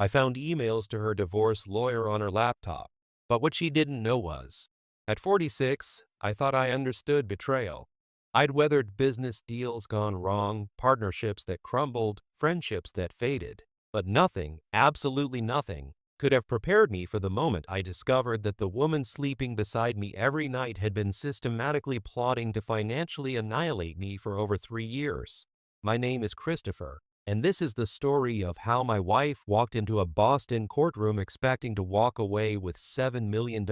I found emails to her divorce lawyer on her laptop. But what she didn't know was, at 46, I thought I understood betrayal. I'd weathered business deals gone wrong, partnerships that crumbled, friendships that faded. But nothing, absolutely nothing, could have prepared me for the moment I discovered that the woman sleeping beside me every night had been systematically plotting to financially annihilate me for over 3 years. My name is Christopher, and this is the story of how my wife walked into a Boston courtroom expecting to walk away with $7 million,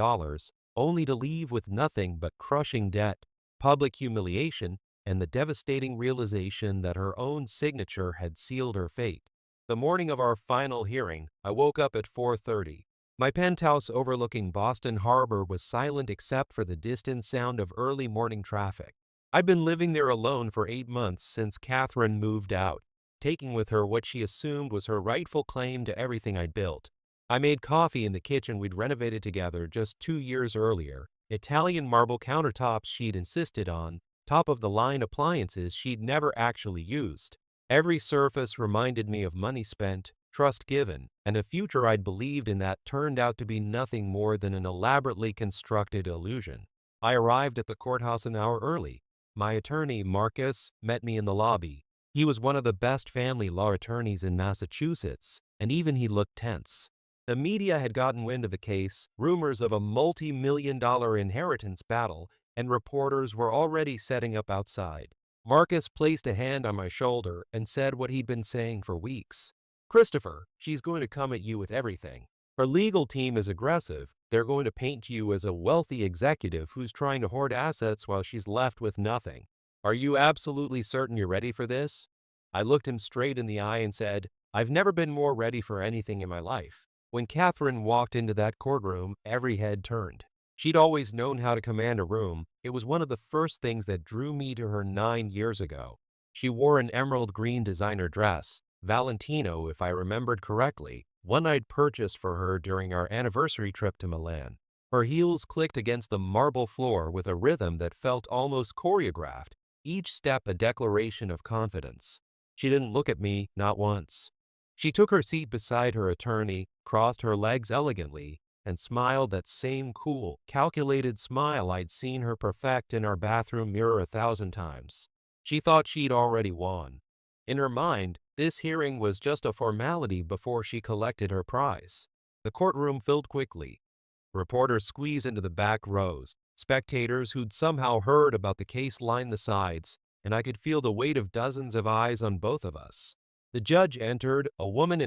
only to leave with nothing but crushing debt, public humiliation, and the devastating realization that her own signature had sealed her fate. The morning of our final hearing, I woke up at 4:30. My penthouse overlooking Boston Harbor was silent except for the distant sound of early morning traffic. I'd been living there alone for 8 months since Catherine moved out, taking with her what she assumed was her rightful claim to everything I'd built. I made coffee in the kitchen we'd renovated together just 2 years earlier, Italian marble countertops she'd insisted on, top-of-the-line appliances she'd never actually used. Every surface reminded me of money spent, trust given, and a future I'd believed in that turned out to be nothing more than an elaborately constructed illusion. I arrived at the courthouse an hour early. My attorney, Marcus, met me in the lobby. He was one of the best family law attorneys in Massachusetts, and even he looked tense. The media had gotten wind of the case, rumors of a multi-million-dollar inheritance battle, and reporters were already setting up outside. Marcus placed a hand on my shoulder and said what he'd been saying for weeks. "Christopher, she's going to come at you with everything. Her legal team is aggressive. They're going to paint you as a wealthy executive who's trying to hoard assets while she's left with nothing. Are you absolutely certain you're ready for this?" I looked him straight in the eye and said, "I've never been more ready for anything in my life." When Catherine walked into that courtroom, every head turned. She'd always known how to command a room. It was one of the first things that drew me to her 9 years ago. She wore an emerald green designer dress, Valentino if I remembered correctly, one I'd purchased for her during our anniversary trip to Milan. Her heels clicked against the marble floor with a rhythm that felt almost choreographed, each step a declaration of confidence. She didn't look at me, not once. She took her seat beside her attorney, crossed her legs elegantly, and smiled that same cool, calculated smile I'd seen her perfect in our bathroom mirror 1,000 times. She thought she'd already won. In her mind, this hearing was just a formality before she collected her prize. The courtroom filled quickly. Reporters squeezed into the back rows. Spectators who'd somehow heard about the case lined the sides, and I could feel the weight of dozens of eyes on both of us. The judge entered, a woman in